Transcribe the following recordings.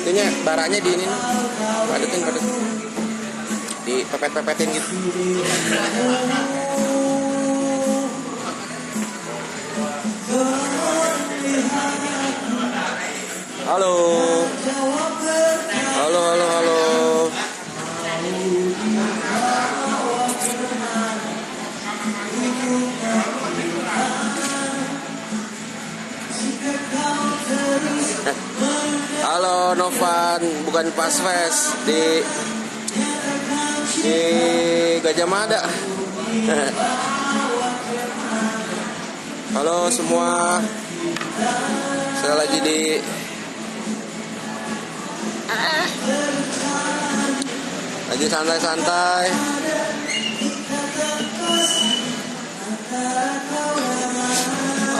Itunya baranya di ini padetin di pepet-pepetin gitu. Halo. Halo Novan, bukan pas fest di Gajah Mada. Halo semua, saya lagi lagi santai-santai.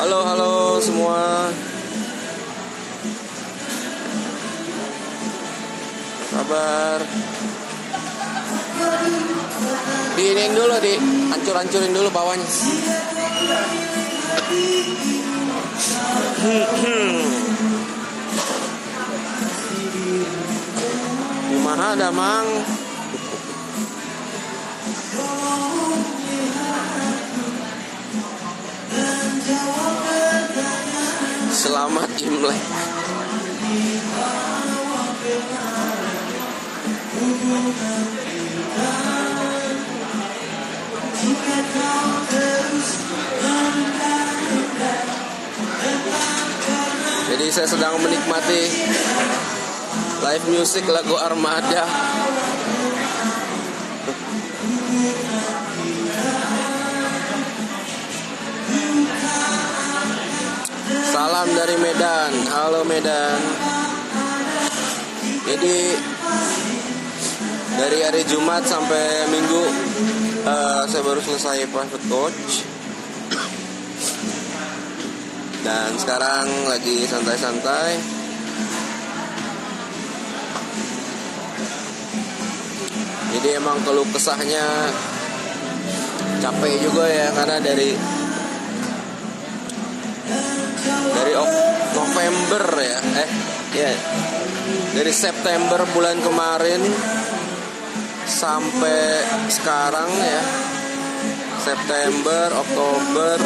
Halo semua. Kabar. Diinin dulu, hancur-hancurin dulu bawahnya. Kumaha ada mang. Selamat Imlek. Jadi saya sedang menikmati live music lagu Armada. Salam dari Medan. Halo Medan. Jadi dari hari Jumat sampai Minggu saya baru selesai private coach. Dan sekarang lagi santai-santai. Jadi emang keluh kesahnya capek juga ya, karena dari November ya, dari September bulan kemarin sampai sekarang ya, September, Oktober,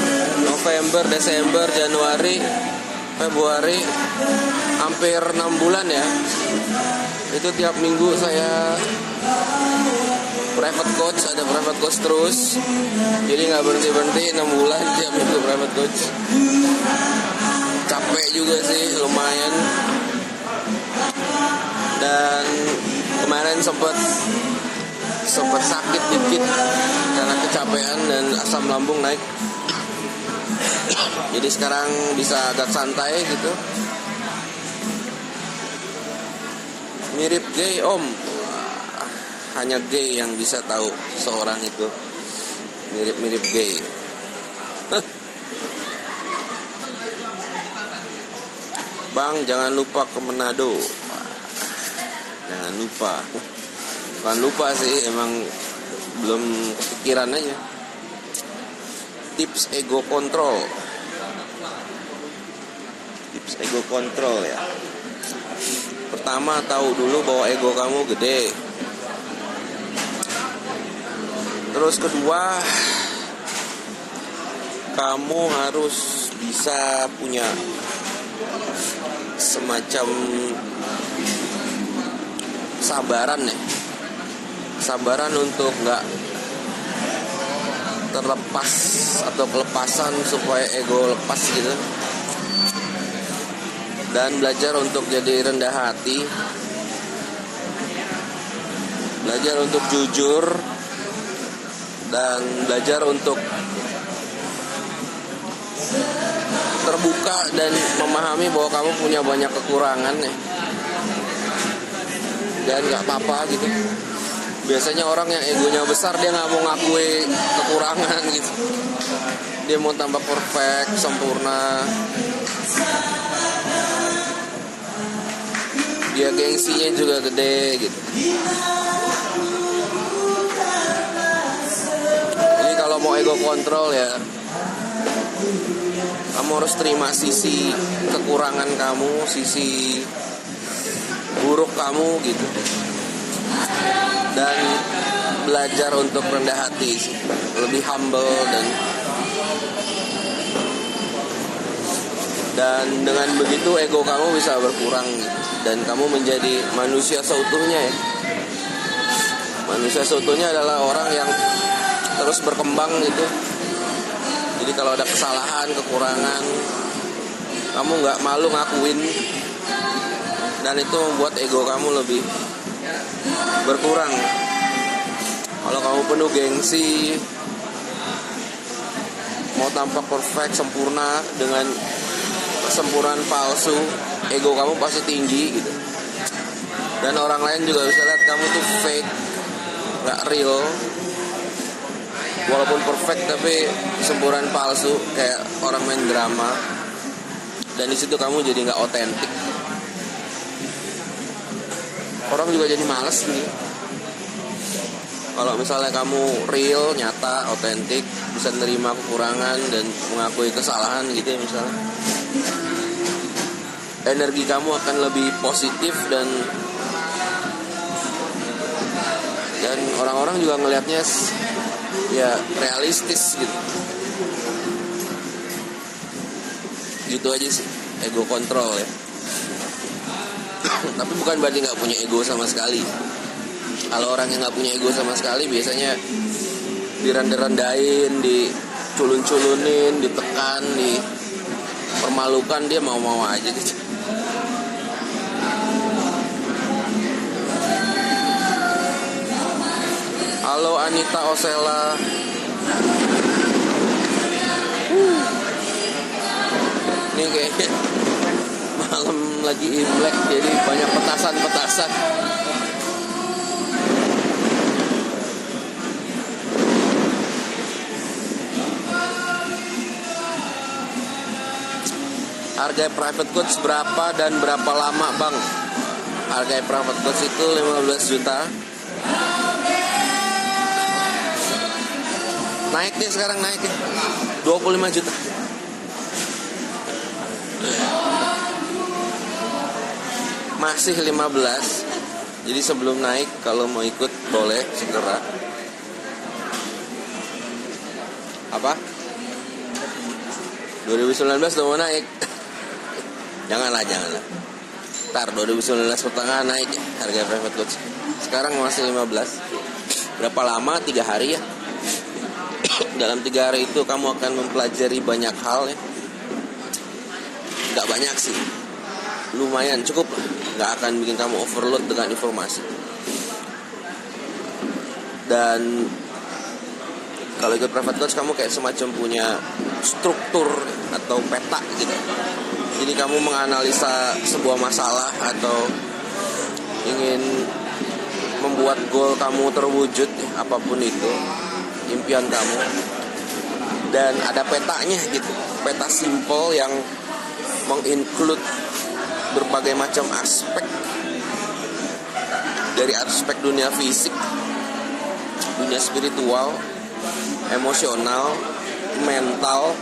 November, Desember, Januari, Februari, hampir 6 bulan ya. Itu tiap minggu saya private coach, ada private coach terus. Jadi nggak berhenti 6 bulan tiap minggu private coach. Capek juga sih, lumayan. Dan kemarin sempat sakit dikit karena kecapean dan asam lambung naik. Jadi sekarang bisa agak santai gitu. Mirip gay om. Hanya gay yang bisa tahu seorang itu mirip gay. Bang, jangan lupa ke Manado. Jangan lupa. Bukan lupa sih, emang belum kepikiran aja. Tips ego control. Tips ego control ya. Pertama, tahu dulu bahwa ego kamu gede. Terus kedua, kamu harus bisa punya semacam sabaran ya. Sabaran untuk nggak terlepas atau kelepasan, supaya ego lepas gitu. Dan belajar untuk jadi rendah hati. Belajar untuk jujur. Dan belajar untuk terbuka dan memahami bahwa kamu punya banyak kekurangan ya. Dan gak apa-apa gitu. Biasanya orang yang egonya besar, dia gak mau ngakui kekurangan kekurangan gitu. Dia mau tampak perfect, sempurna. Dia gengsinya juga gede gitu. Jadi kalau mau ego kontrol ya, kamu harus terima sisi kekurangan kamu, sisi buruk kamu gitu. Dan belajar untuk rendah hati, lebih humble dan dengan begitu ego kamu bisa berkurang gitu. Dan kamu menjadi manusia seutuhnya ya. Manusia seutuhnya adalah orang yang terus berkembang gitu. Jadi kalau ada kesalahan, kekurangan, kamu gak malu ngakuin. Dan itu membuat ego kamu lebih berkurang. Kalau kamu penuh gengsi, mau tampak perfect, sempurna dengan kesempurnaan palsu, ego kamu pasti tinggi gitu. Dan orang lain juga bisa lihat kamu tuh fake, gak real. Walaupun perfect tapi sempurnaan palsu, kayak orang main drama. Dan disitu kamu jadi gak otentik. Orang juga jadi malas nih. Kalau misalnya kamu real, nyata, otentik, bisa menerima kekurangan dan mengakui kesalahan gitu ya misalnya, energi kamu akan lebih positif dan orang-orang juga ngelihatnya ya realistis gitu. Gitu aja sih, ego kontrol ya. Tapi bukan berarti nggak punya ego sama sekali. Kalau orang yang nggak punya ego sama sekali biasanya direndah-rendahin, diculun-culunin, ditekan, dipermalukan, dia mau-mau aja gitu. Halo Anita Osela. Ini kayaknya malam lagi Imlek, jadi banyak petasan-petasan. Harga private coach berapa dan berapa lama bang? Harga private coach itu 15 juta. Naik deh sekarang, naik deh 25 juta. Masih 15. Jadi sebelum naik, kalau mau ikut boleh segera. Apa? 2019 udah mau naik. Janganlah. Ntar 2019 pertengahan naik ya harga private coach. Sekarang masih 15. Berapa lama? 3 hari ya. Dalam 3 hari itu kamu akan mempelajari banyak hal ya. Gak banyak sih, lumayan cukup. Gak akan bikin kamu overload dengan informasi. Dan kalau ikut private coach, kamu kayak semacam punya struktur atau peta gitu. Jadi kamu menganalisa sebuah masalah atau ingin membuat goal kamu terwujud, apapun itu, impian kamu. Dan ada petanya gitu, peta simple yang menginclude berbagai macam aspek. Dari aspek dunia fisik, dunia spiritual, emosional, mental,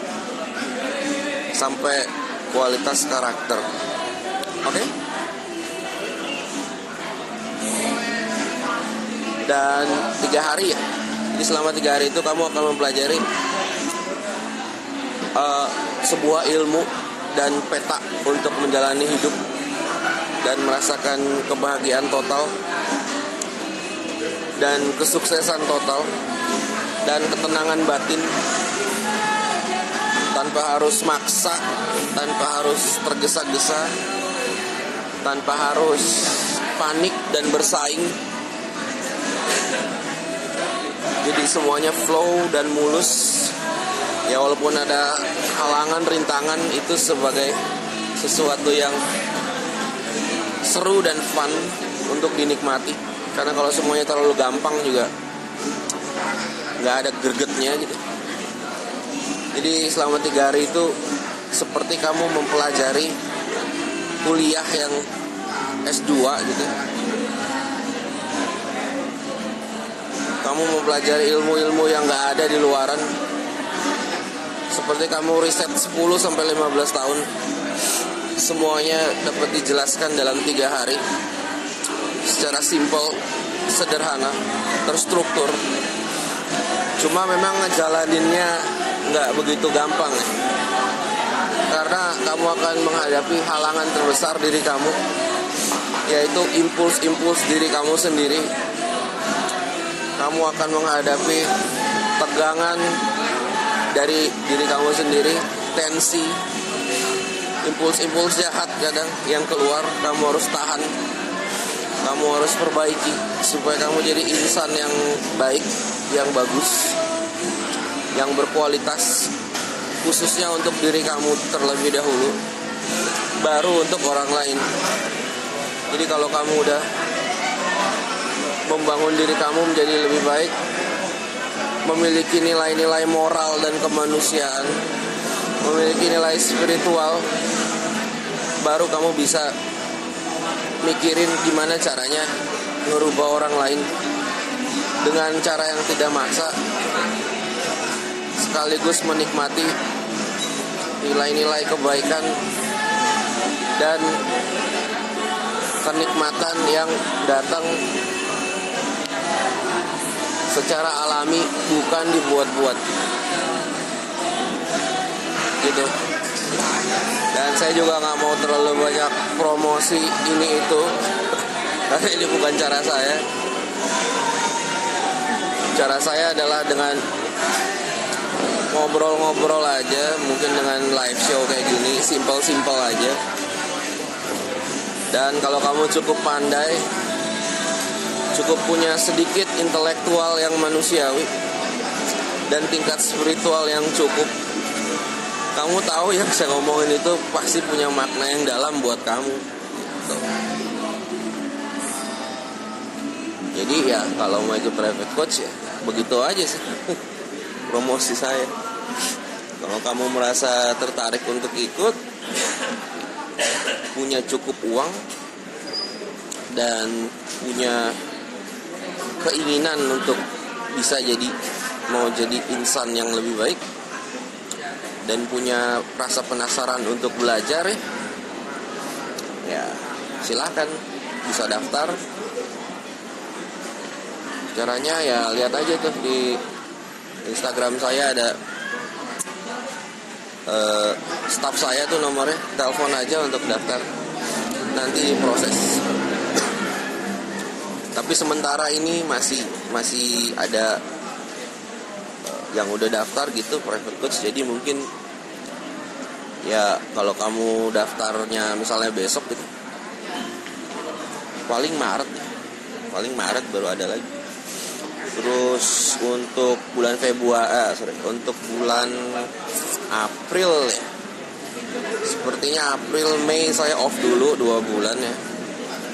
sampai kualitas karakter. Oke? Dan 3 hari ya. Jadi selama 3 hari itu kamu akan mempelajari sebuah ilmu dan peta untuk menjalani hidup dan merasakan kebahagiaan total dan kesuksesan total dan ketenangan batin tanpa harus maksa, tanpa harus tergesa-gesa, tanpa harus panik dan bersaing. Jadi semuanya flow dan mulus. Ya walaupun ada halangan, rintangan, itu sebagai sesuatu yang seru dan fun untuk dinikmati. Karena kalau semuanya terlalu gampang juga nggak ada gregetnya gitu. Jadi selama 3 hari itu seperti kamu mempelajari kuliah yang S2 gitu. Kamu mempelajari ilmu-ilmu yang nggak ada di luaran. Seperti kamu riset 10-15 tahun. Semuanya dapat dijelaskan dalam 3 hari. Secara simpel, sederhana, terstruktur. Cuma memang ngejalaninnya nggak begitu gampang ya. Karena kamu akan menghadapi halangan terbesar diri kamu, yaitu impuls-impuls diri kamu sendiri. Kamu akan menghadapi tegangan dari diri kamu sendiri, tensi, impuls-impuls jahat kadang yang keluar. Kamu harus tahan, kamu harus perbaiki supaya kamu jadi insan yang baik, yang bagus, yang berkualitas, khususnya untuk diri kamu terlebih dahulu, baru untuk orang lain. Jadi kalau kamu udah membangun diri kamu menjadi lebih baik, memiliki nilai-nilai moral dan kemanusiaan, memiliki nilai spiritual, baru kamu bisa mikirin gimana caranya ngerubah orang lain dengan cara yang tidak maksa, sekaligus menikmati nilai-nilai kebaikan dan kenikmatan yang datang secara alami, bukan dibuat-buat gitu. Dan saya juga nggak mau terlalu banyak promosi ini itu karena ini bukan cara saya. Cara saya adalah dengan ngobrol-ngobrol aja, mungkin dengan live show kayak gini, simple-simple aja. Dan kalau kamu cukup pandai, cukup punya sedikit intelektual yang manusiawi dan tingkat spiritual yang cukup, kamu tahu yang saya ngomongin itu pasti punya makna yang dalam buat kamu. Tuh. Jadi ya kalau mau ikut private coach ya begitu aja sih promosi saya. Kalau kamu merasa tertarik untuk ikut, punya cukup uang dan punya keinginan untuk bisa mau jadi insan yang lebih baik, dan punya rasa penasaran untuk belajar, ya silahkan bisa daftar. Caranya ya lihat aja tuh di Instagram saya ada staff saya tuh nomornya, telepon aja untuk daftar, nanti diproses. Tapi sementara ini masih ada yang udah daftar gitu private coach. Jadi mungkin ya kalau kamu daftarnya misalnya besok gitu, paling Maret baru ada lagi. Terus untuk bulan untuk bulan April ya, sepertinya April Mei saya off dulu 2 bulan ya.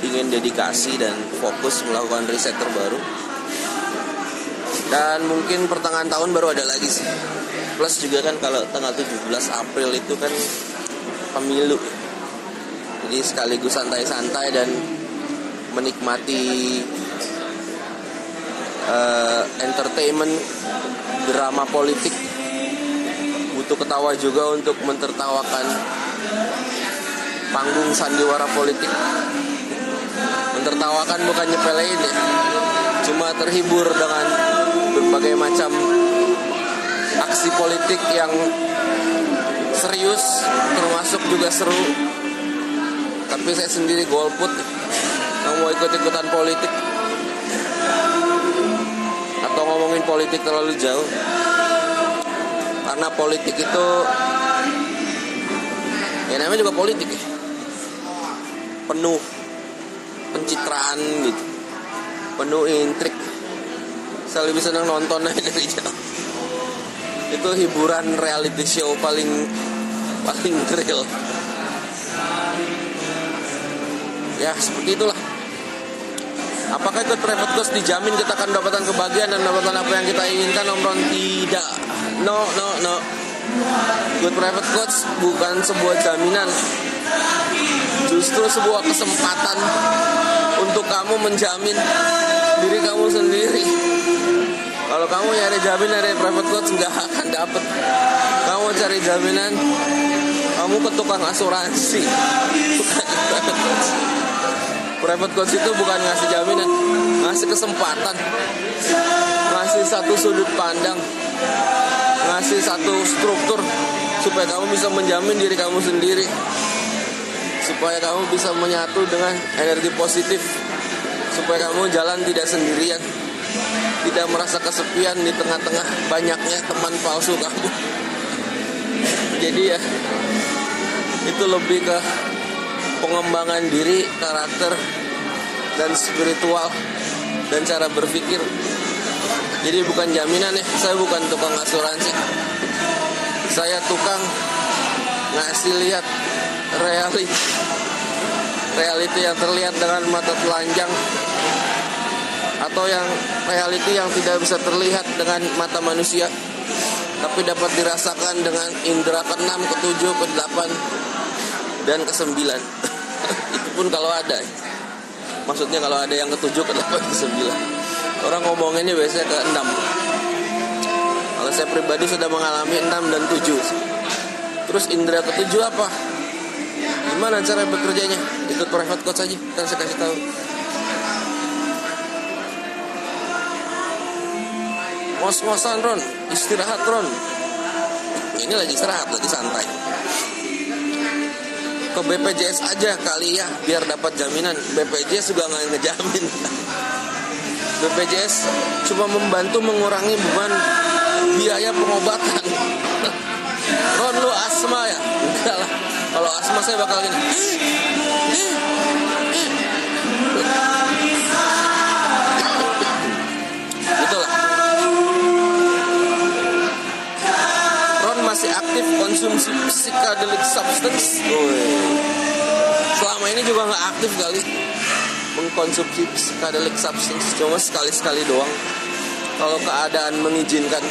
Ingin dedikasi dan fokus melakukan riset terbaru. Dan mungkin pertengahan tahun baru ada lagi sih. Plus juga kan kalau tanggal 17 April itu kan pemilu. Jadi sekaligus santai-santai dan menikmati entertainment drama politik. Butuh ketawa juga untuk mentertawakan panggung sandiwara politik. Mentertawakan bukan nyepelein ya, cuma terhibur dengan berbagai macam aksi politik yang serius, termasuk juga seru. Tapi saya sendiri golput, nggak mau ikut-ikutan politik atau ngomongin politik terlalu jauh. Karena politik itu ya namanya juga politik ya, penuh pencitraan gitu, penuh intrik. Saya lebih senang nonton aja dari jauh. Itu hiburan reality show paling real. Ya seperti itulah. Apakah ikut private coach dijamin kita akan mendapatkan kebahagiaan dan mendapatkan apa yang kita inginkan, Om Ron? Tidak. No. Ikut private coach bukan sebuah jaminan, justru sebuah kesempatan untuk kamu menjamin diri kamu sendiri. Kalau kamu nyari jaminan dari private coach, nggak akan dapet. Kamu cari jaminan, kamu ke tukang asuransi, bukan private coach. Private coach itu bukan ngasih jaminan, ngasih kesempatan, ngasih satu sudut pandang, ngasih satu struktur supaya kamu bisa menjamin diri kamu sendiri, supaya kamu bisa menyatu dengan energi positif, supaya kamu jalan tidak sendirian, tidak merasa kesepian di tengah-tengah banyaknya teman palsu kamu. Jadi ya, itu lebih ke pengembangan diri, karakter, dan spiritual, dan cara berpikir. Jadi bukan jaminan ya, saya bukan tukang asuransi. Saya tukang ngasih lihat reality yang terlihat dengan mata telanjang, atau yang reality yang tidak bisa terlihat dengan mata manusia, tapi dapat dirasakan dengan indera ke-6, ke-7, ke-8, dan ke-9. Itu pun kalau ada. Maksudnya kalau ada yang ke-7, ke-8, ke-9. Orang ngomonginnya biasanya ke-6. Kalau saya pribadi sudah mengalami 6 dan 7. Terus indera ke-7 apa? Gimana cara bekerjanya? Ikut private coach aja, kan saya kasih tahu. Ngos-ngosan, Ron, istirahat, Ron. Ini lagi istirahat, lagi santai. Ke BPJS aja kali ya, biar dapat jaminan. BPJS juga nggak ngejamin. BPJS cuma membantu mengurangi beban biaya pengobatan. Ron, lu asma ya? Enggak lah. Kalau asma saya bakal gini. Itulah. Ron masih aktif konsumsi psychedelic substance. Selama ini juga nggak aktif kali mengkonsumsi psychedelic substance, cuma sekali-sekali doang kalau keadaan mengizinkan,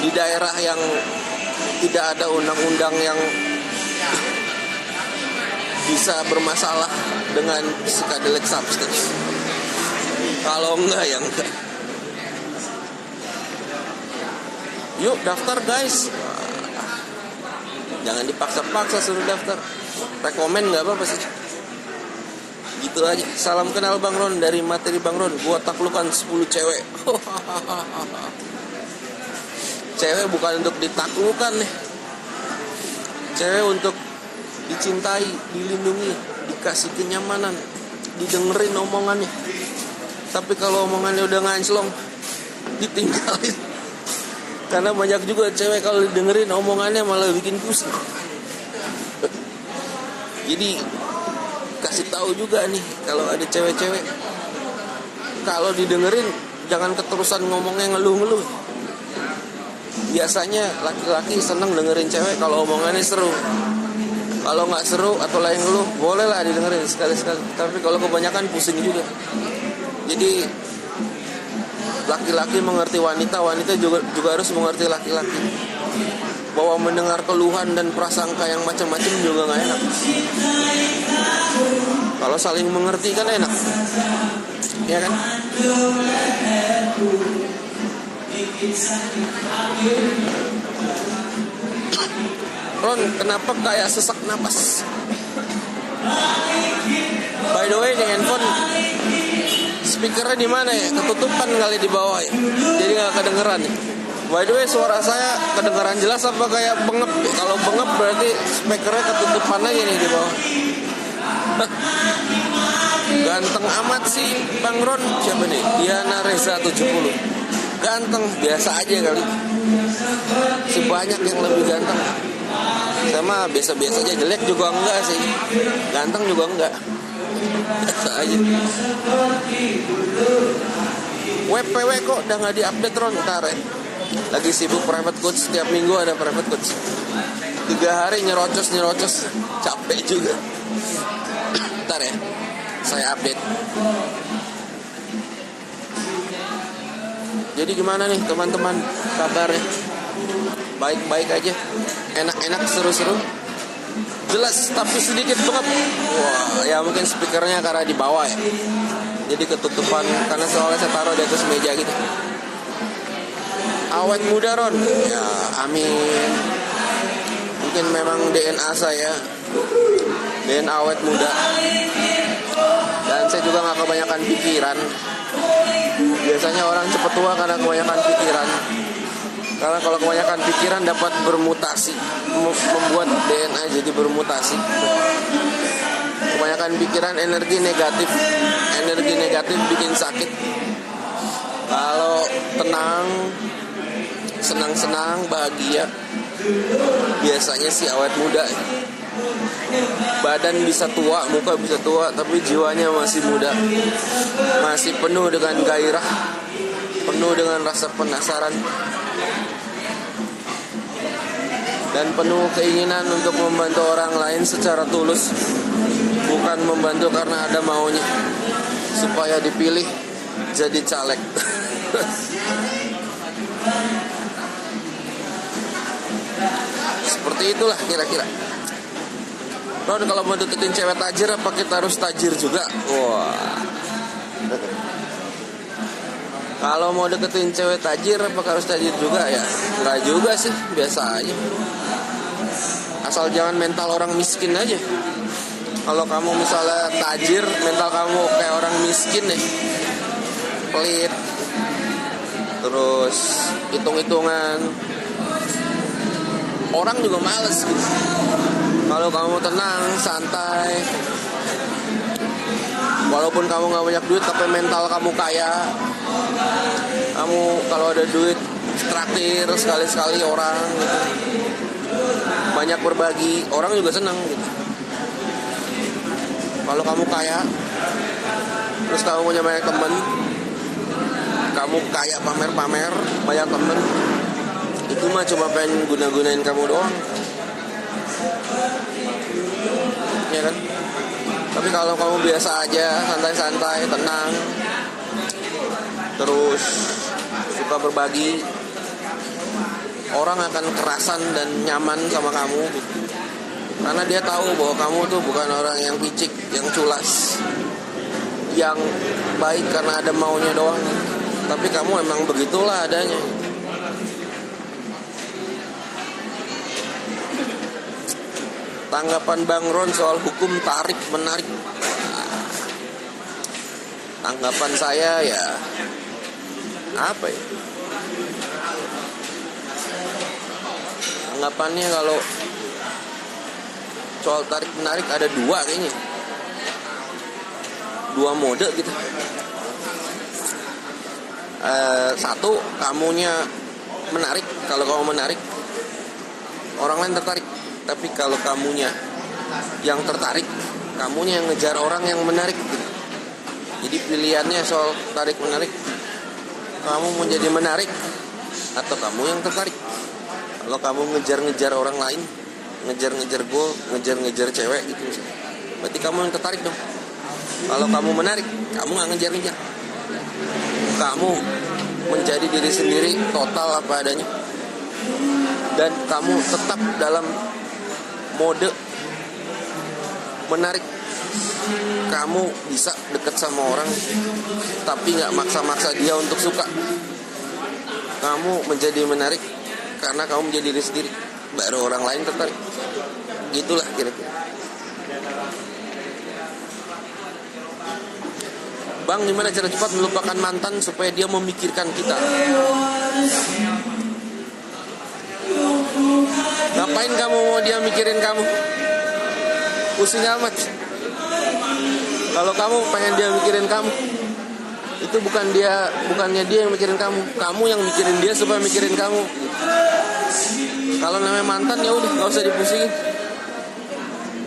di daerah yang tidak ada undang-undang yang bisa bermasalah dengan psychedelic substance. Kalau enggak ya enggak. Yuk daftar guys. Jangan dipaksa-paksa suruh daftar. Rekomen nggak apa-apa sih. Gitu aja. Salam kenal Bang Ron dari materi Bang Ron. Gua taklukan 10 cewek. Cewek bukan untuk ditaklukkan nih. Cewek untuk dicintai, dilindungi, dikasih kenyamanan, didengerin omongannya. Tapi kalau omongannya udah nganclong, ditinggalin. Karena banyak juga cewek kalau didengerin omongannya malah bikin pusing. Jadi kasih tahu juga nih, kalau ada cewek-cewek, kalau didengerin jangan keterusan ngomongnya ngeluh-ngeluh. Biasanya laki-laki seneng dengerin cewek kalau omongannya seru. Kalau nggak seru atau lain ngeluh, bolehlah didengerin sekali-sekali. Tapi kalau kebanyakan pusing juga. Jadi laki-laki mengerti wanita, wanita juga harus mengerti laki-laki. Bahwa mendengar keluhan dan prasangka yang macam-macam juga nggak enak. Kalau saling mengerti kan enak, ya kan? Ron, kenapa kayak sesak napas? By the way, di handphone speakernya di mana ya? Ketutupan kali di bawah ya, jadi nggak kedengeran ya. By the way, suara saya kedengaran jelas apa kayak bengep? Kalau bengep berarti speakernya ketutupan aja nih di bawah. Ganteng amat sih Bang Ron. Siapa nih? Diana Reza 70. Ganteng, biasa aja kali. Sebanyak yang lebih ganteng. Sama biasa-biasa aja, jelek juga enggak sih. Ganteng juga enggak. Biasa aja. WPW kok udah gak diupdate Ron? Ntar ya. Lagi sibuk private coach, setiap minggu ada private coach. 3 hari nyerocos, capek juga. Ntar ya. saya update. Jadi gimana nih teman-teman kabarnya? Baik-baik aja, enak-enak, seru-seru, jelas tapi sedikit pengap. Wah, ya mungkin speakernya karena di bawah ya, jadi ketutupan karena soalnya saya taruh di atas meja gitu. Awet muda Ron, ya amin. Mungkin memang DNA saya, DNA awet muda. Dan saya juga gak kebanyakan pikiran. Biasanya orang cepet tua karena kebanyakan pikiran. Karena kalau kebanyakan pikiran dapat bermutasi, membuat DNA jadi bermutasi. Kebanyakan pikiran energi negatif bikin sakit. Kalau tenang, senang-senang, bahagia, biasanya sih awet muda. Badan bisa tua, muka bisa tua, tapi jiwanya masih muda, masih penuh dengan gairah, penuh dengan rasa penasaran, dan penuh keinginan untuk membantu orang lain secara tulus, bukan membantu karena ada maunya supaya dipilih jadi caleg. Seperti itulah kira-kira. Ron, kalau mau deketin cewek tajir apa kita harus tajir juga? Wah. Kalau mau deketin cewek tajir apakah harus tajir juga ya? Enggak juga sih, biasa aja. Asal jangan mental orang miskin aja. Kalau kamu misalnya tajir, mental kamu kayak orang miskin nih, pelit, terus hitung-hitungan, orang juga males gitu. Kalau kamu tenang, santai, walaupun kamu gak banyak duit tapi mental kamu kaya, kamu kalau ada duit traktir sekali-sekali orang gitu, banyak berbagi, orang juga senang gitu. Kalau kamu kaya, terus kamu punya banyak temen, kamu kaya pamer-pamer, banyak temen, itu mah cuma pengen guna-gunain kamu doang, ya kan? Tapi kalau kamu biasa aja, santai-santai, tenang, terus suka berbagi, orang akan kerasan dan nyaman sama kamu gitu. Karena dia tahu bahwa kamu tuh bukan orang yang picik, yang culas, yang baik karena ada maunya doang. Tapi kamu emang begitulah adanya. Tanggapan Bang Ron soal hukum tarik menarik. Tanggapan saya ya apa ya? Tanggapannya kalau soal tarik menarik ada dua kayaknya, dua mode gitu. Satu, kamunya menarik. Kalau kamu menarik, orang lain tertarik. Tapi kalau kamunya yang tertarik, kamunya yang ngejar orang yang menarik gitu. Jadi pilihannya soal tarik menarik, kamu menjadi menarik atau kamu yang tertarik. Kalau kamu ngejar-ngejar orang lain, ngejar-ngejar goal, ngejar-ngejar cewek gitu, berarti kamu yang tertarik dong. Kalau kamu menarik, kamu gak ngejar-ngejar, kamu menjadi diri sendiri total apa adanya, dan kamu tetap dalam mode menarik. Kamu bisa deket sama orang tapi gak maksa-maksa dia untuk suka. Kamu menjadi menarik karena kamu menjadi diri sendiri, baru orang lain tertarik. Gitulah kira-kira. Bang, gimana cara cepat melupakan mantan supaya dia memikirkan kita? Ngapain kamu mau dia mikirin kamu? Pusing amat. Kalau kamu pengen dia mikirin kamu, itu bukannya dia yang mikirin kamu yang mikirin dia supaya mikirin kamu. Kalau namanya mantan ya udah, nggak usah dipusingin.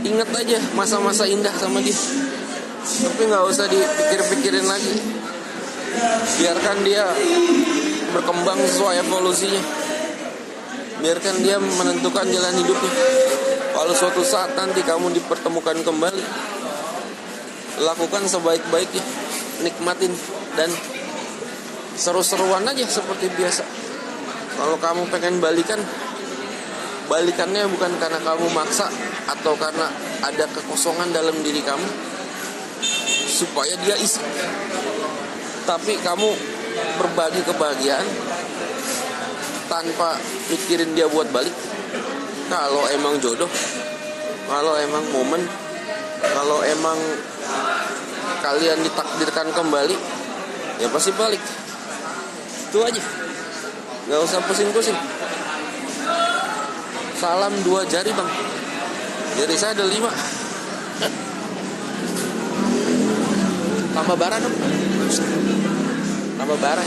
Ingat aja masa-masa indah sama dia, tapi nggak usah dipikir-pikirin lagi. Biarkan dia berkembang sesuai evolusinya. Biarkan dia menentukan jalan hidupnya. Kalau suatu saat nanti kamu dipertemukan kembali, lakukan sebaik-baiknya, nikmatin dan seru-seruan aja seperti biasa. Kalau kamu pengen balikannya bukan karena kamu maksa atau karena ada kekosongan dalam diri kamu supaya dia isi, tapi kamu berbagi kebahagiaan tanpa mikirin dia buat balik. Kalau emang jodoh, kalau emang momen, kalau emang kalian ditakdirkan kembali, ya pasti balik. Itu aja, gak usah pusing-pusing. Salam 2 jari bang, jari saya ada 5. Tambah bara dong, tambah bara.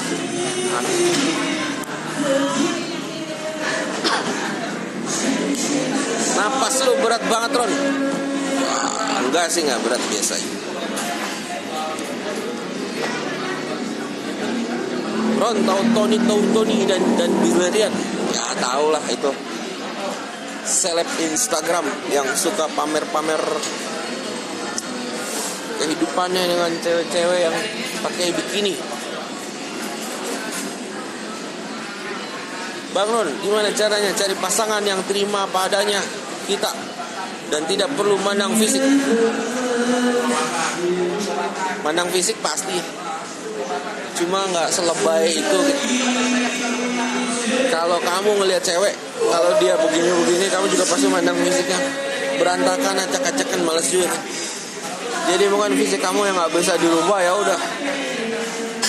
Napas lu berat banget Ron. Wah, enggak sih, enggak berat, biasa aja. Ron tahu Tony dan Bilerian? Ya tau lah, itu seleb Instagram yang suka pamer-pamer kehidupannya dengan cewek-cewek yang pakai bikini. Bang Ron, gimana caranya cari pasangan yang terima apa adanya kita dan tidak perlu mandang fisik? Mandang fisik pasti, cuma nggak selebay itu. Kalau kamu ngelihat cewek, kalau dia begini-begini, kamu juga pasti mandang fisiknya. Berantakan, acak-acakan, males juga. Jadi bukan fisik kamu yang nggak bisa dirubah, ya udah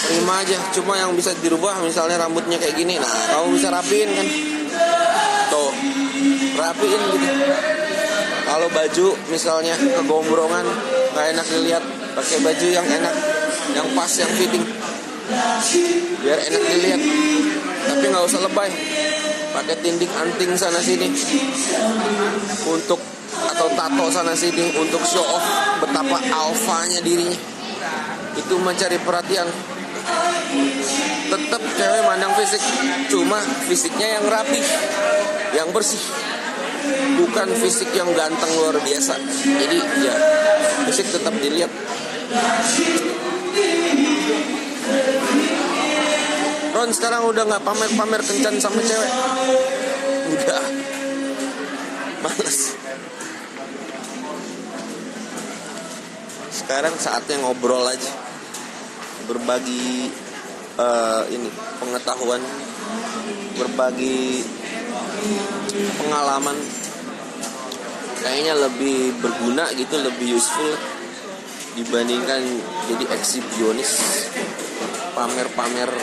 terima aja. Cuma yang bisa dirubah, misalnya rambutnya kayak gini, nah kamu bisa rapiin kan, tuh rapiin gitu. Kalau baju misalnya kegombrongan, nggak enak dilihat, pakai baju yang enak, yang pas, yang fitting, biar enak dilihat. Tapi nggak usah lebay, pakai tindik anting sana sini untuk, atau tato sana sini untuk show off betapa alfanya dirinya. Itu mencari perhatian. Tetap cewek mandang fisik, cuma fisiknya yang rapi, yang bersih, bukan fisik yang ganteng luar biasa. Jadi ya fisik tetap dilihat. Ron sekarang udah gak pamer-pamer kencan sama cewek? Udah, males. Sekarang saatnya ngobrol aja, berbagi ini pengetahuan, berbagi pengalaman. Kayaknya lebih berguna gitu, lebih useful dibandingkan jadi eksibisionis, pamer-pamer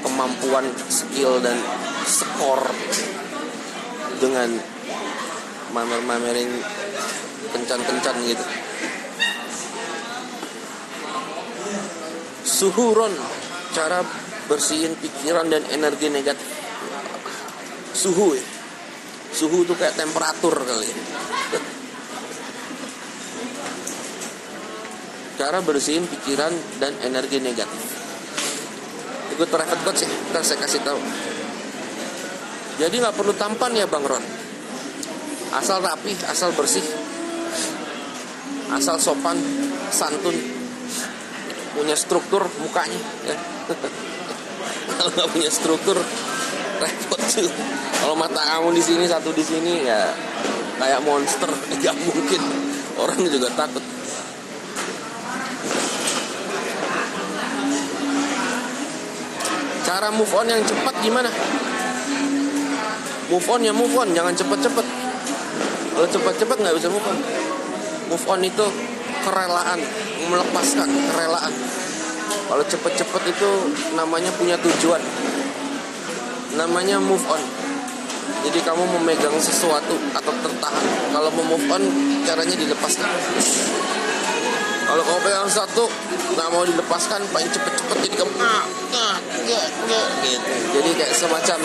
kemampuan, skill dan skor dengan mamer-mamerin kencan-kencan gitu. Suhu Ron, cara bersihin pikiran dan energi negatif. Suhu ya, suhu tuh kayak temperatur kali ya. Cara bersihin pikiran dan energi negatif. Ikut private coach ya, ntar saya kasih tahu. Jadi nggak perlu tampan ya Bang Ron, asal rapi, asal bersih, asal sopan, santun, punya struktur mukanya ya. Kalau nggak punya struktur repot tuh. Kalau mata kamu di sini, satu di sini, ya kayak monster, nggak mungkin, orang juga takut. Cara move on yang cepat gimana? Move on ya move on, jangan cepet-cepet. Kalau cepet-cepet nggak bisa move on. Move on itu kerelaan, melepaskan, kerelaan. Kalau cepet-cepet itu namanya punya tujuan, namanya move on. Jadi kamu memegang sesuatu atau tertahan. Kalau mau move on, caranya dilepaskan. Kalau kamu pegang satu, nggak mau dilepaskan, paling cepet-cepet jadi kamu gitu. Jadi kayak semacam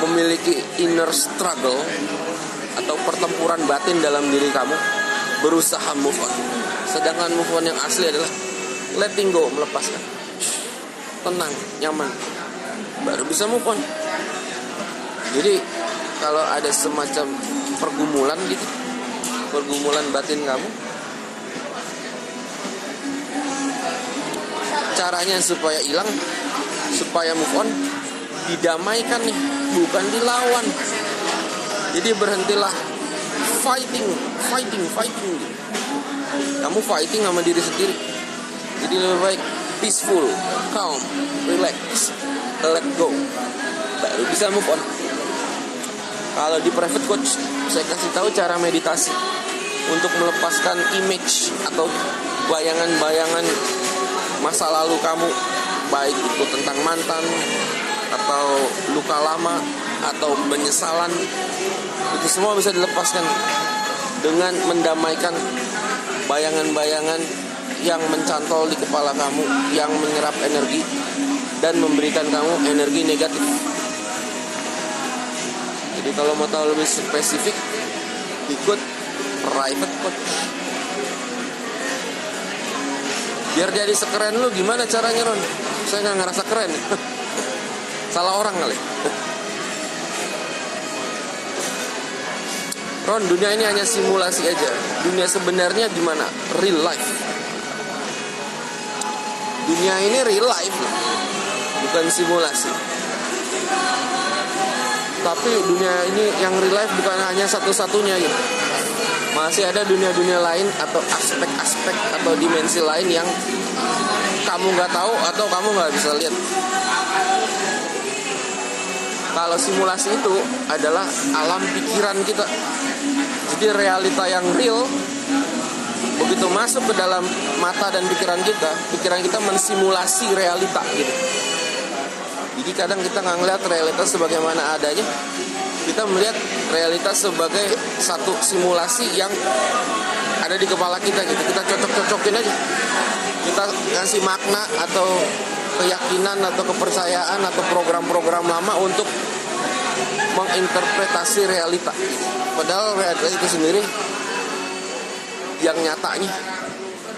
memiliki inner struggle atau pertempuran batin dalam diri kamu, berusaha move on. Sedangkan move on yang asli adalah letting go, melepaskan, tenang, nyaman, baru bisa move on. Jadi kalau ada semacam pergumulan gitu, pergumulan batin kamu, caranya supaya hilang, supaya move on, didamaikan nih, bukan dilawan. Jadi berhentilah fighting. Kamu fighting sama diri sendiri. Jadi lebih baik peaceful, calm, relax, let go, baru bisa move on. Kalau di private coach, saya kasih tahu cara meditasi untuk melepaskan image atau bayangan-bayangan masa lalu kamu, baik itu tentang mantan atau luka lama atau penyesalan. Itu semua bisa dilepaskan dengan mendamaikan bayangan-bayangan yang mencantol di kepala kamu, yang menyerap energi dan memberikan kamu energi negatif. Jadi kalau mau tahu lebih spesifik, ikut private coach. Biar jadi sekeren lu, gimana caranya, Ron? Saya nggak ngerasa keren. Salah orang kali. Ron, dunia ini hanya simulasi aja. Dunia sebenarnya gimana? Real life. Dunia ini real life, bukan simulasi. Tapi dunia ini yang real life bukan hanya satu-satunya gitu. Masih ada dunia-dunia lain atau aspek-aspek atau dimensi lain yang kamu nggak tahu atau kamu nggak bisa lihat. Kalau simulasi itu adalah alam pikiran kita. Jadi realita yang real begitu masuk ke dalam mata dan pikiran kita mensimulasi realita gitu. Jadi kadang kita nggak ngeliat realitas sebagaimana adanya, kita melihat realitas sebagai satu simulasi yang ada di kepala kita gitu. Kita cocok-cocokin aja. Kita ngasih makna atau keyakinan atau kepercayaan atau program-program lama untuk menginterpretasi realita. Padahal realita itu sendiri yang nyatanya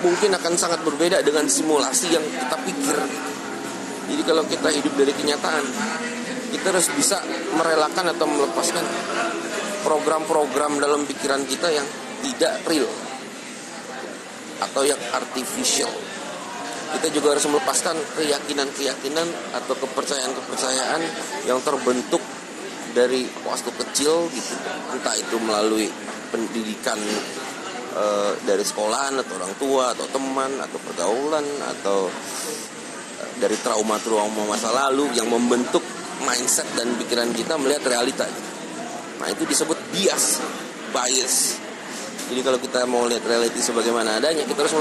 mungkin akan sangat berbeda dengan simulasi yang kita pikir. Jadi kalau kita hidup dari kenyataan, kita harus bisa merelakan atau melepaskan program-program dalam pikiran kita yang tidak real atau yang artificial. Kita juga harus melepaskan keyakinan-keyakinan atau kepercayaan-kepercayaan yang terbentuk dari waktu kecil gitu. Entah itu melalui pendidikan dari sekolahan atau orang tua atau teman atau pergaulan atau dari trauma-trauma masa lalu yang membentuk mindset dan pikiran kita melihat realita. Nah, itu disebut bias. Jadi kalau kita mau lihat reality sebagaimana adanya, kita harus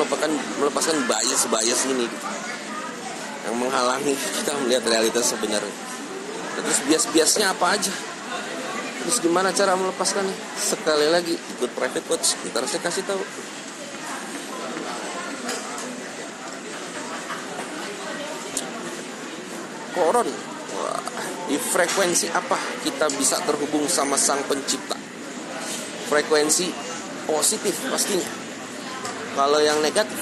melepaskan bias ini yang menghalangi kita melihat realitas sebenarnya. Terus bias-biasnya apa aja? Terus gimana cara melepaskannya? Sekali lagi ikut private coach, kita harus kasih tahu. Koron, di frekuensi apa kita bisa terhubung sama sang pencipta? Frekuensi positif pastinya. Kalau yang negatif,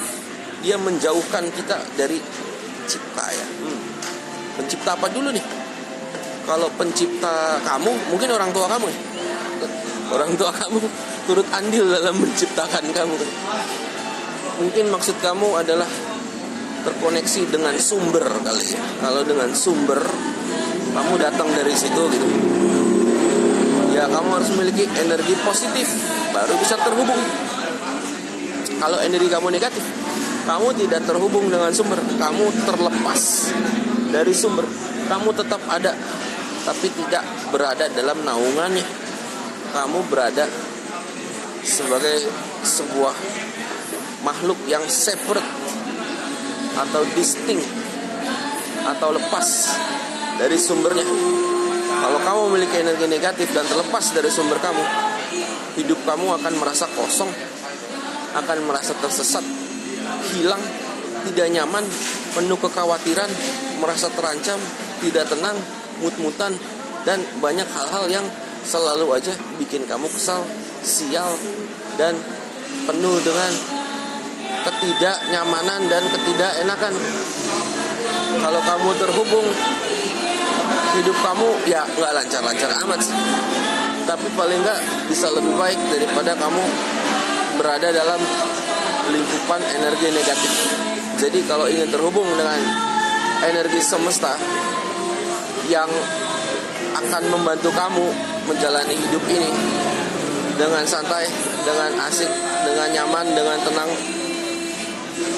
dia menjauhkan kita dari cipta ya. Pencipta apa dulu nih? Kalau pencipta kamu, mungkin orang tua kamu ya? Orang tua kamu turut andil dalam menciptakan kamu. Mungkin maksud kamu adalah terkoneksi dengan sumber kali ya. Kalau dengan sumber, kamu datang dari situ gitu. Ya kamu harus memiliki energi positif, baru bisa terhubung. Kalau energi kamu negatif, kamu tidak terhubung dengan sumber. Kamu terlepas dari sumber. Kamu tetap ada, tapi tidak berada dalam naungannya. Kamu berada sebagai sebuah makhluk yang separate atau distinct atau lepas dari sumbernya. Kalau kamu memiliki energi negatif dan terlepas dari sumber kamu, hidup kamu akan merasa kosong, akan merasa tersesat, hilang, tidak nyaman, penuh kekhawatiran, merasa terancam, tidak tenang, mut-mutan, dan banyak hal-hal yang selalu aja bikin kamu kesal, sial, dan penuh dengan ketidaknyamanan dan ketidakenakan. Kalau kamu terhubung, hidup kamu ya nggak lancar-lancar amat sih, tapi paling nggak bisa lebih baik daripada kamu berada dalam lingkupan energi negatif. Jadi kalau ingin terhubung dengan energi semesta yang akan membantu kamu menjalani hidup ini dengan santai, dengan asik, dengan nyaman, dengan tenang,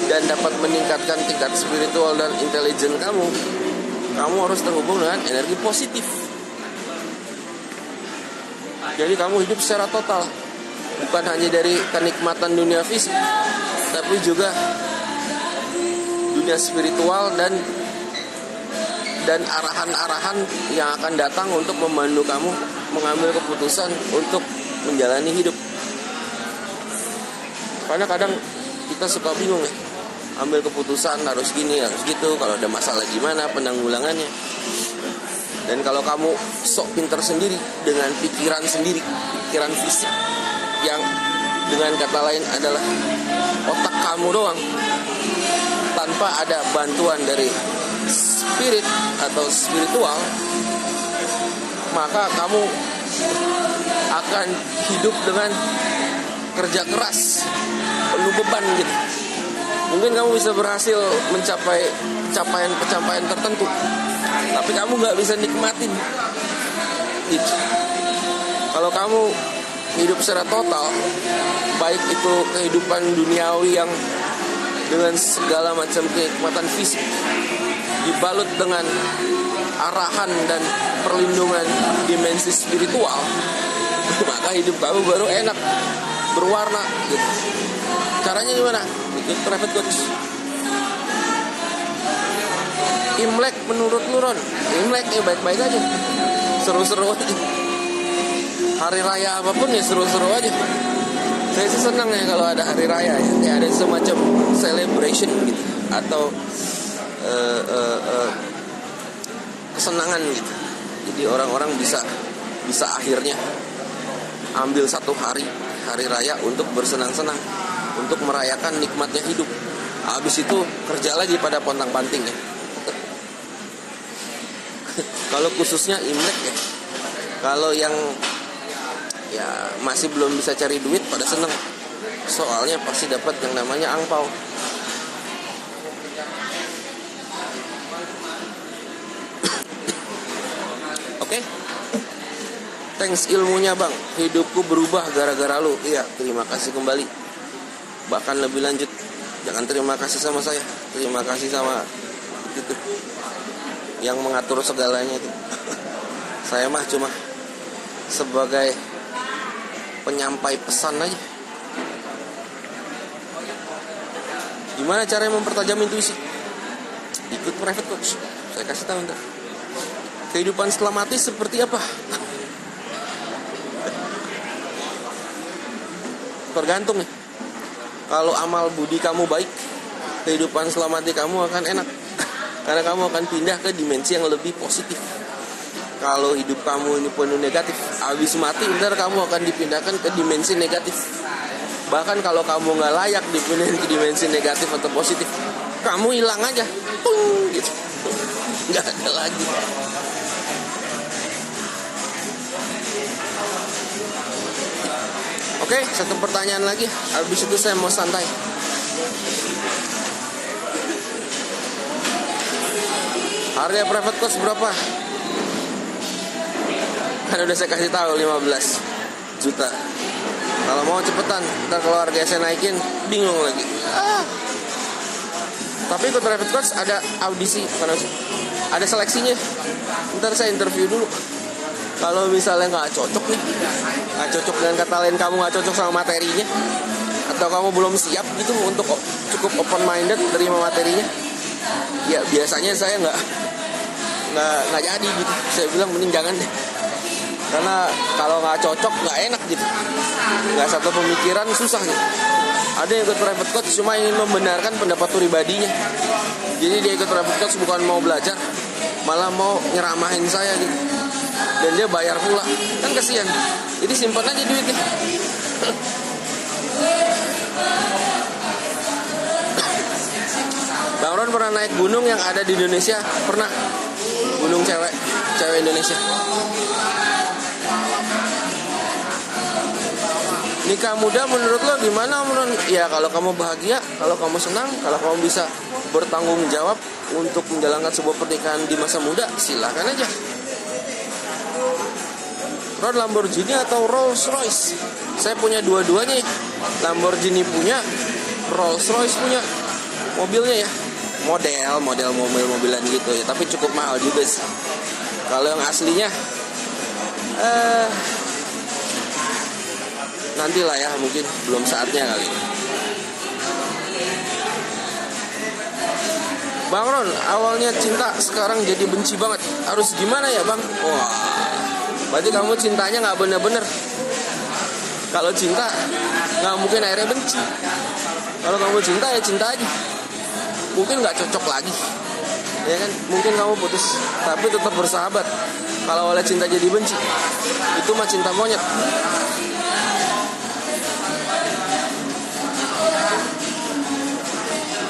dan dapat meningkatkan tingkat spiritual dan intelijen kamu harus terhubung dengan energi positif. Jadi kamu hidup secara total, bukan hanya dari kenikmatan dunia fisik, tapi juga dunia spiritual dan arahan-arahan yang akan datang untuk membantu kamu mengambil keputusan untuk menjalani hidup. Karena kadang kita suka bingung ya, ambil keputusan harus gini, harus gitu, kalau ada masalah gimana penanggulangannya. Dan kalau kamu sok pintar sendiri dengan pikiran sendiri, pikiran fisik yang dengan kata lain adalah otak kamu doang, tanpa ada bantuan dari spirit atau spiritual, maka kamu akan hidup dengan kerja keras, penuh beban gitu. Mungkin kamu bisa berhasil mencapai pencapaian tertentu, tapi kamu nggak bisa nikmatin gitu. Kalau kamu hidup secara total, baik itu kehidupan duniawi yang dengan segala macam kenikmatan fisik dibalut dengan arahan dan perlindungan dimensi spiritual, maka hidup kamu baru enak, berwarna gitu. Caranya gimana? Ikut private coach. Imlek menurut Luron, Imlek ya baik-baik aja, seru-seru aja. Hari raya apapun ya seru-seru aja. Saya sih senang ya kalau ada hari raya ya, kayak ada semacam celebration gitu, atau kesenangan gitu. Jadi orang-orang bisa akhirnya ambil satu hari raya untuk bersenang-senang, untuk merayakan nikmatnya hidup. Habis itu kerja lagi pada pontang-panting ya. Kalau khususnya Imlek ya, kalau yang ya masih belum bisa cari duit pada seneng, soalnya pasti dapat yang namanya angpau. Oke, thanks ilmunya bang, hidupku berubah gara-gara lu. Iya, terima kasih kembali. Bahkan lebih lanjut, jangan terima kasih sama saya, terima kasih sama itu yang mengatur segalanya itu. Saya mah cuma sebagai penyampai pesan aja. Gimana caranya mempertajam intuisi? Ikut private coach. Saya kasih tahu ntar. Kehidupan setelah mati seperti apa? Tergantung nih. Kalau amal budi kamu baik, kehidupan setelah mati kamu akan enak. Karena kamu akan pindah ke dimensi yang lebih positif. Kalau hidup kamu ini penuh negatif, habis mati ntar kamu akan dipindahkan ke dimensi negatif. Bahkan kalau kamu nggak layak dipindahin ke dimensi negatif atau positif, kamu hilang aja, tung gitu, nggak ada lagi. Oke, satu pertanyaan lagi, habis itu saya mau santai. Harga private course berapa? Kan udah saya kasih tahu 15 juta. Kalau mau cepetan, ntar kalau harga saya naikin bingung lagi. Tapi ikut private course ada audisi, ada seleksinya. Ntar saya interview dulu. Kalau misalnya nggak cocok nih, nggak cocok dengan kata lain, kamu nggak cocok sama materinya, atau kamu belum siap gitu untuk cukup open minded terima materinya, ya biasanya saya nggak jadi gitu. Saya bilang mending jangan deh, karena kalau nggak cocok nggak enak gitu, nggak satu pemikiran susah gitu. Ada yang ikut private coach cuma ingin membenarkan pendapat pribadinya, jadi dia ikut private coach bukan mau belajar, malah mau nyeramahin saya gitu, dan dia bayar pula, kan kasihan. Jadi simpan aja duitnya. Bang Ron pernah naik gunung yang ada di Indonesia? Pernah. Gunung cewek Indonesia. Nikah muda menurut lo gimana, Ron? Ya kalau kamu bahagia, kalau kamu senang, kalau kamu bisa bertanggung jawab untuk menjalankan sebuah pernikahan di masa muda, silakan aja. Ron, Lamborghini atau Rolls Royce? Saya punya dua-duanya. Lamborghini punya, Rolls Royce punya. Mobilnya ya, model mobil-mobilan gitu ya, tapi cukup mahal juga sih. Kalau yang aslinya nantilah ya, mungkin belum saatnya kali. Bang Ron, awalnya cinta sekarang jadi benci banget. Harus gimana ya Bang? Wah, berarti kamu cintanya nggak bener-bener. Kalau cinta nggak mungkin akhirnya benci. Kalau kamu cinta ya cinta aja. Mungkin nggak cocok lagi, ya kan? Mungkin kamu putus, tapi tetap bersahabat. Kalau oleh cinta jadi benci, itu mah cinta monyet.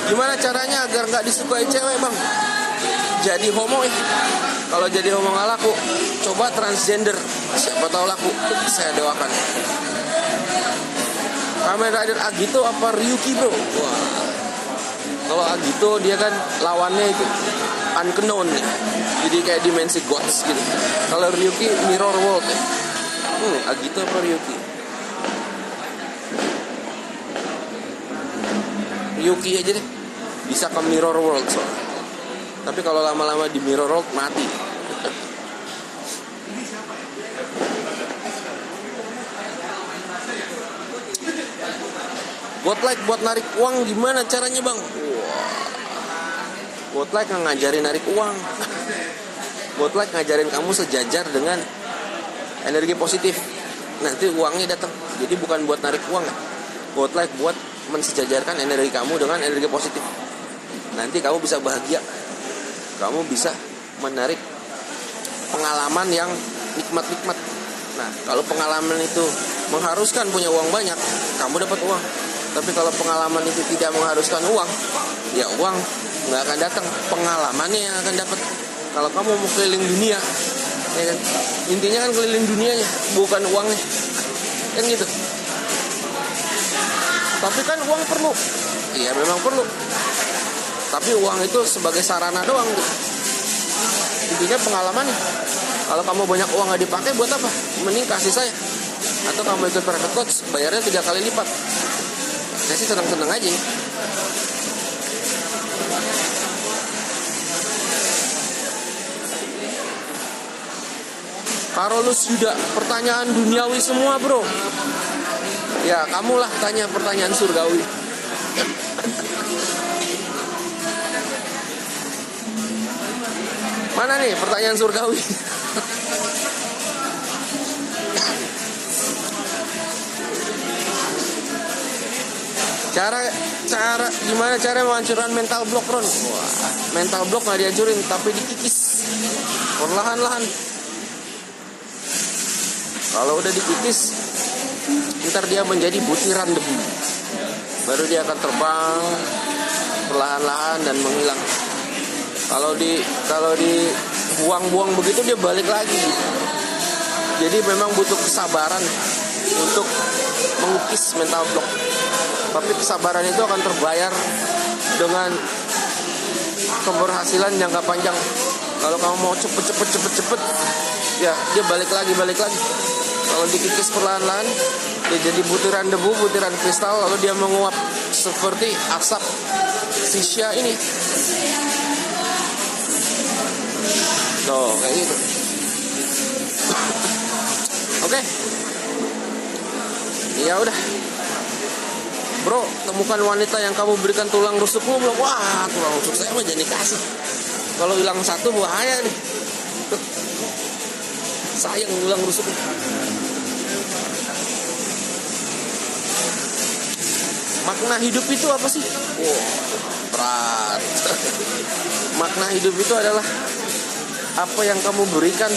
Gimana caranya agar nggak disukai cewek Bang? Jadi homo ya. Kalau jadi homo nggak laku, coba transgender. Siapa tahu laku. Saya doakan. Kamen Rider Agito apa Ryuki bro? Wah, kalau Agito dia kan lawannya itu unknown nih. Jadi kayak dimensi gods gitu. Kalau Ryuki mirror world ya. Agito apa Ryuki? Ryuki aja deh. Bisa ke mirror world soalnya. Tapi kalau lama-lama di mirror world mati. Godlike buat narik uang gimana caranya Bang? Godlike ngajarin narik uang. Godlike ngajarin kamu sejajar dengan energi positif. Nanti uangnya datang. Jadi bukan buat narik uang. Godlike buat mensejajarkan energi kamu dengan energi positif. Nanti kamu bisa bahagia. Kamu bisa menarik pengalaman yang nikmat-nikmat. Nah, kalau pengalaman itu mengharuskan punya uang banyak, kamu dapat uang. Tapi kalau pengalaman itu tidak mengharuskan uang, ya uang nggak akan datang. Pengalamannya yang akan dapat. Kalau kamu mau keliling dunia, ya kan? Intinya kan keliling dunianya, bukan uangnya, kan gitu. Tapi kan uang perlu. Iya memang perlu. Tapi uang itu sebagai sarana doang gitu. Intinya pengalamannya. Kalau kamu banyak uang nggak dipakai buat apa? Mending kasih saya. Atau kamu ikut private coach, bayarnya 3 kali lipat. Saya sih senang-senang aja. Karolus Yuda, pertanyaan duniawi semua bro. Ya kamulah tanya pertanyaan surgawi. Mana nih pertanyaan surgawi? Gimana cara menghancurkan mental block Ron? Wah, mental block nggak dihancurin tapi dikikis perlahan-lahan. Kalau udah dikikis, ntar dia menjadi butiran debu. Baru dia akan terbang perlahan-lahan dan menghilang. Kalau dibuang-buang begitu dia balik lagi. Jadi memang butuh kesabaran untuk mengukis mental block. Tapi kesabaran itu akan terbayar dengan keberhasilan jangka panjang. Kalau kamu mau cepet, ya dia balik lagi. Kalau dikikis perlahan-lahan, dia jadi butiran debu, butiran kristal, lalu dia menguap seperti asap sisya ini. Tuh, kayak gitu. Oke. Ya udah. Bro, temukan wanita yang kamu berikan tulang rusukmu belum? Wah, tulang rusuk saya mah jadi kasih. Kalau hilang satu bahaya nih. Sayang tulang rusuk. Makna hidup itu apa sih? Wow, berat. Makna hidup itu adalah apa yang kamu berikan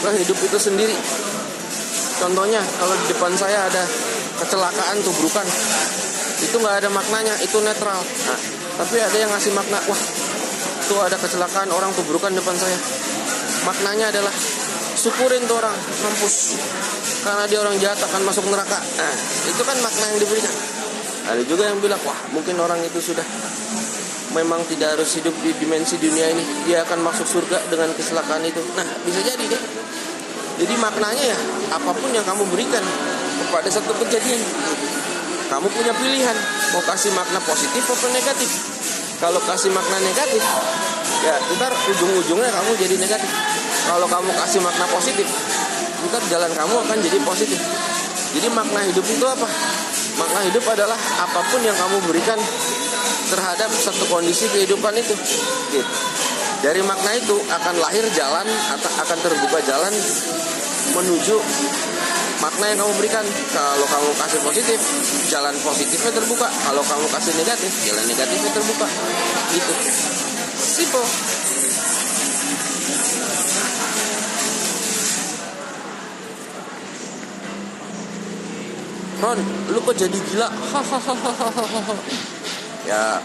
ke hidup itu sendiri. Contohnya, kalau di depan saya ada kecelakaan tubrukan, itu nggak ada maknanya, itu netral. Nah, tapi ada yang ngasih makna, wah, tuh ada kecelakaan orang tubrukan depan saya. Maknanya adalah syukurin tuh orang, mampus, karena dia orang jahat akan masuk neraka. Nah, itu kan makna yang diberikan. Ada juga yang bilang, wah, mungkin orang itu sudah memang tidak harus hidup di dimensi dunia ini, dia akan masuk surga dengan kecelakaan itu. Nah, bisa jadi kan. Jadi maknanya ya, apapun yang kamu berikan kepada satu kejadian, kamu punya pilihan mau kasih makna positif atau negatif. Kalau kasih makna negatif, ya ntar ujung-ujungnya kamu jadi negatif. Kalau kamu kasih makna positif, ntar jalan kamu akan jadi positif. Jadi makna hidup itu apa? Makna hidup adalah apapun yang kamu berikan terhadap satu kondisi kehidupan itu. Gitu. Dari makna itu akan lahir jalan, akan terbuka jalan menuju makna yang kamu berikan. Kalau kamu kasih positif, jalan positifnya terbuka. Kalau kamu kasih negatif, jalan negatifnya terbuka. Gitu. Simple. Ron, lu kok jadi gila? Hahaha. Ya,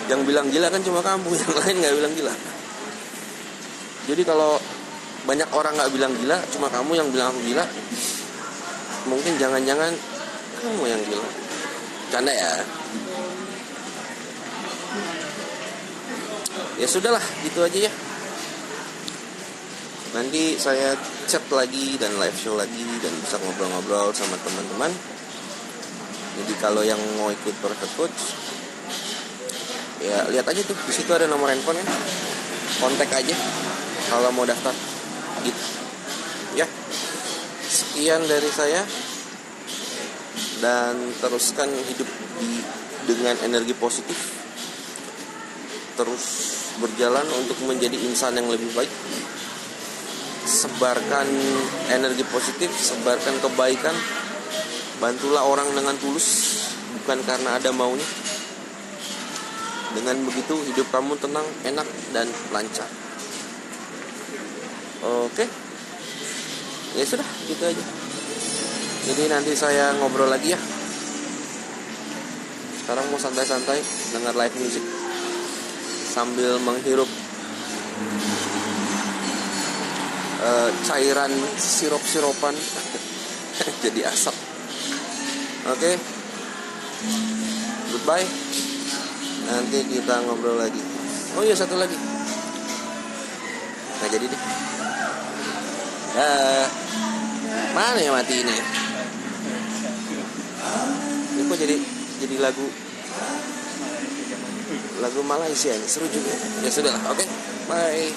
yang bilang gila kan cuma kamu, yang lain nggak bilang gila. Jadi kalau banyak orang nggak bilang gila, cuma kamu yang bilang aku gila, mungkin jangan-jangan kamu yang gila. Canda ya. Ya sudahlah, gitu aja ya. Nanti saya chat lagi dan live show lagi dan bisa ngobrol-ngobrol sama teman-teman. Jadi kalau yang mau ikut private coach, ya lihat aja tuh, di situ ada nomor handphone ya. Kontak aja kalau mau daftar. Gitu. Ya. Sekian dari saya. Dan teruskan hidup dengan energi positif. Terus berjalan untuk menjadi insan yang lebih baik. Sebarkan energi positif, sebarkan kebaikan. Bantulah orang dengan tulus, bukan karena ada maunya. Dengan begitu hidup kamu tenang, enak, dan lancar. Oke. Ya sudah, gitu aja. Jadi nanti saya ngobrol lagi ya. Sekarang mau santai-santai dengar live music sambil menghirup cairan sirup-sirupan jadi asap. Oke. Goodbye. Nanti kita ngobrol lagi. Oh iya, satu lagi. Nggak jadi deh. Mana ya mati ini? Ini kok jadi lagu Malaysia ini, seru juga. Ya sudah lah, oke. Bye.